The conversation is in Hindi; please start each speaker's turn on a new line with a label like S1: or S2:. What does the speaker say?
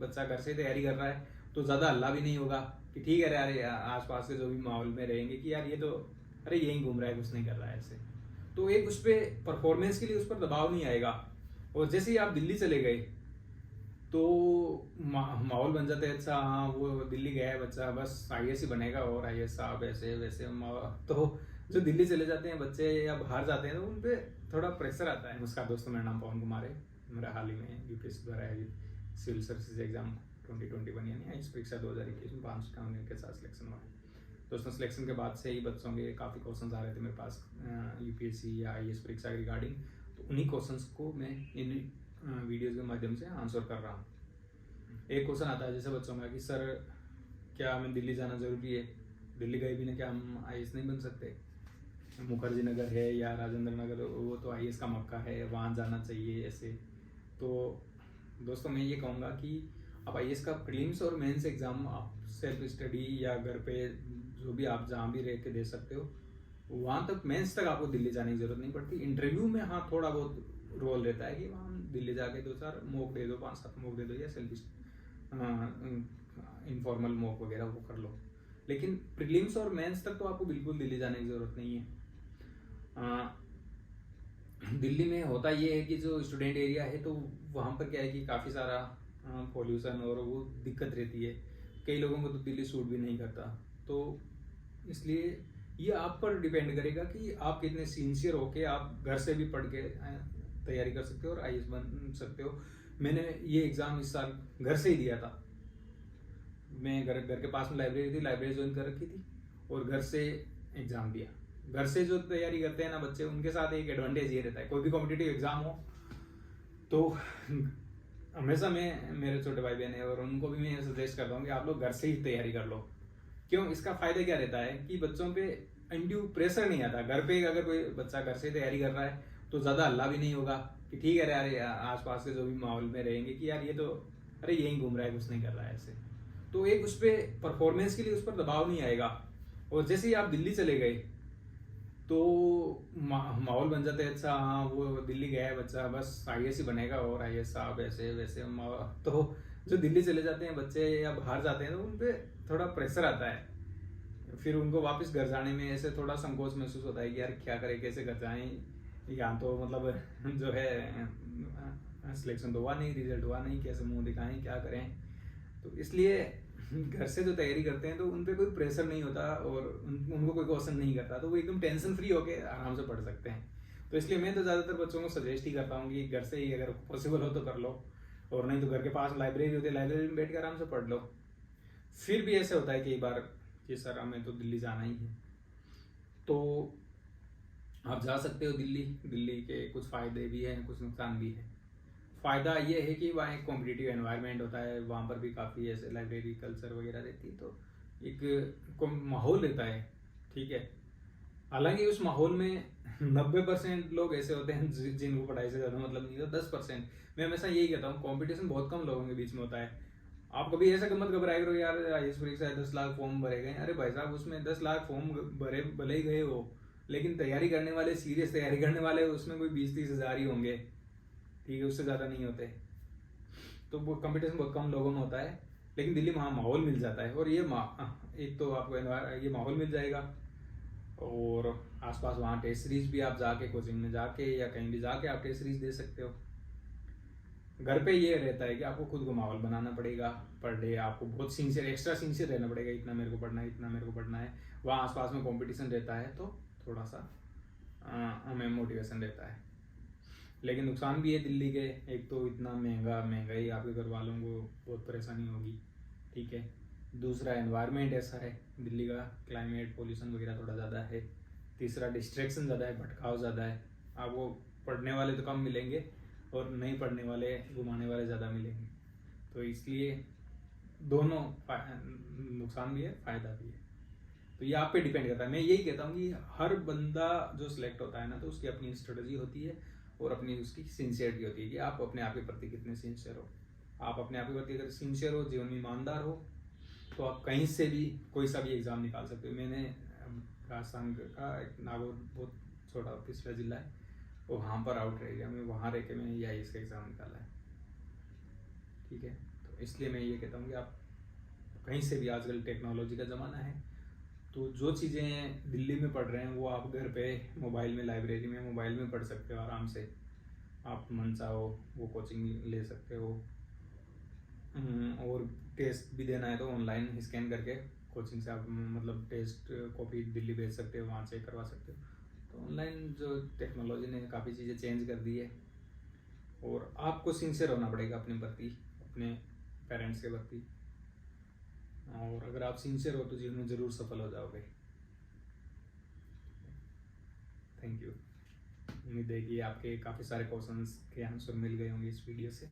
S1: बच्चा घर से तैयारी कर रहा है तो ज़्यादा हल्ला भी नहीं होगा कि ठीक है यार आसपास के जो भी माहौल में रहेंगे कि यार ये तो अरे यहीं घूम रहा है, कुछ नहीं कर रहा है ऐसे। तो एक उस पर परफॉर्मेंस के लिए उस पर दबाव नहीं आएगा। और जैसे ही आप दिल्ली चले गए तो माहौल बन जाता है, अच्छा हाँ वो दिल्ली गया है बच्चा, बस आईएएस ही बनेगा और आईएएस साहब ऐसे वैसे। तो जो दिल्ली चले जाते हैं बच्चे या बाहर जाते हैं तो उन पर थोड़ा प्रेशर आता है। उसका दोस्तों, मेरा नाम पवन कुमार है, मेरा हाल ही में यूपीएससी द्वारा आयोजित सिविल सर्विसेज एग्जाम 2021 यानी इस परीक्षा 2021 में 5 के साथ सिलेक्शन हुआ है। दोस्तों सिलेक्शन के बाद से ही बच्चों के काफ़ी क्वेश्चंस आ रहे थे मेरे पास यूपीएससी या आईएएस परीक्षा के रिगार्डिंग, तो उन्हीं क्वेश्चंस को मैं इन वीडियोज़ के माध्यम से आंसर कर रहा हूँ। एक क्वेश्चन आता है जैसे बच्चों का कि सर क्या हमें दिल्ली जाना ज़रूरी है, दिल्ली गए बिना क्या हम आईएएस नहीं बन सकते? मुखर्जी नगर है या राजेंद्र नगर, वो तो आईएएस का मक्का है, वहाँ जाना चाहिए ऐसे। तो दोस्तों मैं ये कहूँगा कि आप आईएएस का प्रीलिम्स और मेंस एग्जाम आप सेल्फ स्टडी या घर पे जो भी आप जहाँ भी रह के दे सकते हो, वहाँ तक मेंस तक आपको दिल्ली जाने की जरूरत नहीं पड़ती। इंटरव्यू में हाँ थोड़ा बहुत रोल रहता है कि वहाँ दिल्ली जाके 2-4 मॉक दे दो, 5-7 मॉक दे दो या सेल्फ इनफॉर्मल मॉक वगैरह वो कर लो, लेकिन प्रीलिम्स और मेंस तक तो आपको बिल्कुल दिल्ली जाने की जरूरत नहीं है। दिल्ली में होता ये है कि जो स्टूडेंट एरिया है तो वहाँ पर क्या है कि काफ़ी सारा पॉल्यूशन और वो दिक्कत रहती है, कई लोगों को तो दिल्ली सूट भी नहीं करता। तो इसलिए ये आप पर डिपेंड करेगा कि आप कितने सिंसियर होके आप घर से भी पढ़ के तैयारी कर सकते हो और आईएएस बन सकते हो। मैंने ये एग्ज़ाम इस साल घर से ही दिया था। मैं घर के पास में लाइब्रेरी थी, लाइब्रेरी ज्वाइन कर रखी थी और घर से एग्ज़ाम दिया। घर से जो तैयारी करते हैं ना बच्चे, उनके साथ एक एडवांटेज ये रहता है, कोई भी कॉम्पिटिटिव एग्जाम हो तो हमेशा मैं, मेरे छोटे भाई बहन है और उनको भी मैं सजेस्ट करता हूँ कि आप लोग घर से ही तैयारी कर लो। क्यों? इसका फायदा क्या रहता है कि बच्चों पे अनड्यू प्रेशर नहीं आता। घर पे अगर कोई बच्चा घर से तैयारी कर रहा है तो ज़्यादा हल्ला भी नहीं होगा कि ठीक है यार आसपास के जो भी माहौल में रहेंगे कि यार ये तो अरे यहीं घूम रहा है, कुछ नहीं कर रहा है ऐसे। तो एक उस पर परफॉर्मेंस के लिए उस पर दबाव नहीं आएगा। और जैसे ही आप दिल्ली चले गए तो माहौल बन जाता है, अच्छा हाँ वो दिल्ली गया है बच्चा, बस आईएएस ही बनेगा और आईएएस साहब ऐसे वैसे। तो जो दिल्ली चले जाते हैं बच्चे या बाहर जाते हैं तो उन पर थोड़ा प्रेशर आता है, फिर उनको वापस घर जाने में ऐसे थोड़ा संकोच महसूस होता है कि यार क्या करें, कैसे घर जाएं, यहाँ तो मतलब जो है सिलेक्शन तो हुआ नहीं, रिजल्ट हुआ नहीं, कैसे मुंह दिखाएं, क्या करें। तो इसलिए घर से जो तैयारी करते हैं तो उन पर कोई प्रेशर नहीं होता और उनको कोई क्वेश्चन नहीं करता, तो वो एकदम टेंशन फ्री होके आराम से पढ़ सकते हैं। तो इसलिए मैं तो ज़्यादातर बच्चों को सजेस्ट ही करता हूँ कि घर से ही अगर पॉसिबल हो तो कर लो, और नहीं तो घर के पास लाइब्रेरी होती है, लाइब्रेरी में बैठ के आराम से पढ़ लो। फिर भी ऐसे होता है कई बार कि सर हमें तो दिल्ली जाना ही है, तो आप जा सकते हो दिल्ली। दिल्ली के कुछ फ़ायदे भी हैं, कुछ नुकसान भी हैं। फ़ायदा ये है कि वहाँ एक कॉम्पिटिटिव एनवायरनमेंट होता है, वहाँ पर भी काफ़ी ऐसे लाइब्रेरी कल्चर वगैरह रहती है, तो एक माहौल रहता है, ठीक है। हालांकि उस माहौल में 90% लोग ऐसे होते हैं जिनको पढ़ाई से ज़्यादा मतलब नहीं होता, 10%। मैं हमेशा यही कहता हूँ कंपटीशन बहुत कम लोगों के बीच में होता है। आप कभी ऐसा मत घबराए करो यार आईएएस परीक्षा 10 लाख फॉर्म भरे गए, अरे भाई साहब उसमें 10 लाख फॉर्म भरे भले ही गए हो, लेकिन तैयारी करने वाले, सीरियस तैयारी करने वाले उसमें कोई 20-30 हज़ार ही होंगे, ठीक है, उससे ज़्यादा नहीं होते। तो वो कंपटीशन बहुत कम लोगों में होता है, लेकिन दिल्ली में माहौल मिल जाता है। और ये एक तो आपको ये माहौल मिल जाएगा, और आसपास वहाँ टेस्ट सीरीज भी आप जाके कोचिंग में जाके या कहीं भी जाके आप टेस्ट सीरीज दे सकते हो। घर पे ये रहता है कि आपको खुद को माहौल बनाना पड़ेगा, पर डे आपको बहुत सिंसियर, एक्स्ट्रा सिंसियर रहना पड़ेगा, इतना मेरे को पढ़ना है, इतना मेरे को पढ़ना है। वहाँ आसपास में कंपटीशन रहता है तो थोड़ा सा हमें मोटिवेशन रहता है। लेकिन नुकसान भी है दिल्ली के, एक तो इतना महंगाई, आपके घर वालों को बहुत परेशानी होगी, ठीक है। दूसरा एनवायरनमेंट ऐसा है दिल्ली का, क्लाइमेट पोल्यूशन वगैरह थोड़ा ज़्यादा है। तीसरा डिस्ट्रैक्शन ज़्यादा है, भटकाव ज़्यादा है। आपको पढ़ने वाले तो कम मिलेंगे और नहीं पढ़ने वाले, घुमाने वाले ज़्यादा मिलेंगे। तो इसलिए दोनों नुकसान भी है, फ़ायदा भी है। तो ये आप पे डिपेंड करता है। मैं यही कहता हूँ कि हर बंदा जो सिलेक्ट होता है ना, तो उसकी अपनी स्ट्रेटजी होती है और अपनी उसकी सिंसियरिटी होती है कि आप अपने आप के प्रति कितने सिंसियर हो। आप अपने आप के प्रति अगर सिंसियर हो, जीवन में ईमानदार हो, तो आप कहीं से भी कोई सा भी एग्ज़ाम निकाल सकते हो। मैंने राजस्थान का एक नागौर बहुत छोटा पिछड़ा जिला है, वो वहाँ पर आउट रह गया, मैं वहाँ रह के मैंने ये आईएएस का एग्ज़ाम निकाला है, ठीक है। तो इसलिए मैं ये कहता हूँ कि आप कहीं से भी, आजकल टेक्नोलॉजी का ज़माना है, तो जो चीज़ें दिल्ली में पढ़ रहे हैं वो आप घर पे मोबाइल में, लाइब्रेरी में मोबाइल में पढ़ सकते हो आराम से। आप मन चाहो वो कोचिंग ले सकते हो। और टेस्ट भी देना है तो ऑनलाइन स्कैन करके कोचिंग से आप मतलब टेस्ट कॉपी दिल्ली भेज सकते हो, वहाँ चेक करवा सकते हो। तो ऑनलाइन जो टेक्नोलॉजी ने काफ़ी चीज़ें चेंज कर दी है, और आपको सिंसियर होना पड़ेगा अपने प्रति, अपने पेरेंट्स के प्रति। और अगर आप सिंसियर हो तो जीवन में ज़रूर सफल हो जाओगे। Thank you. उम्मीद है कि आपके काफ़ी सारे क्वेश्चंस के आंसर मिल गए होंगे इस वीडियो से।